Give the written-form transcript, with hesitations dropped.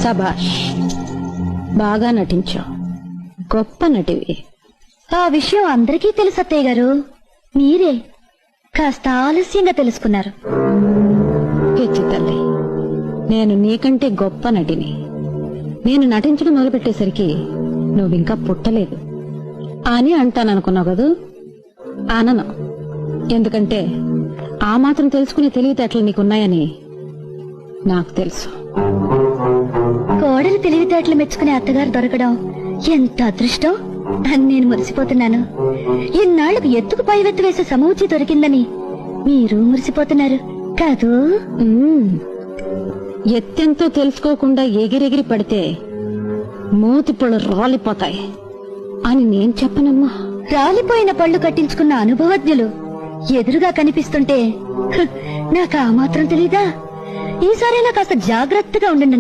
శభాష్, బాగా నటించావు, గొప్ప నటివి. ఆ విషయం అందరికీ తెలుసు అత్తయ్య గారు, మీరే కాస్త ఆలస్యంగా తెలుసుకున్నారు. పిచ్చి తల్లి, నేను నీకంటే గొప్ప నటిని. నేను నటించడం మొదలుపెట్టేసరికి నువ్వింకా పుట్టలేదు అని అంటాననుకున్నావు కదూ? అనను. ఎందుకంటే ఆ మాత్రం తెలుసుకునే తెలివితేటలు నీకున్నాయని నాకు తెలుసు. కోడలు తెలివితేటలు మెచ్చుకునే అత్తగారు దొరకడం ఎంత అదృష్టం అని నేను మురిసిపోతున్నాను. ఇన్నాళ్లకు ఎత్తుకు పైవెత్తు వేసే సమూచి దొరికిందని మీరు మురిసిపోతున్నారు కాదు? ఎత్తెంతో తెలుసుకోకుండా ఎగిరెగిరి పడితే మూతిపళ్ళు రాలిపోతాయి అని నేను చెప్పనమ్మా. రాలిపోయిన పళ్ళు కట్టించుకున్న అనుభవజ్ఞులు ఎదురుగా కనిపిస్తుంటే నాకు ఆ మాత్రం తెలీదా? ఈసారైనా కాస్త జాగ్రత్తగా ఉండండి.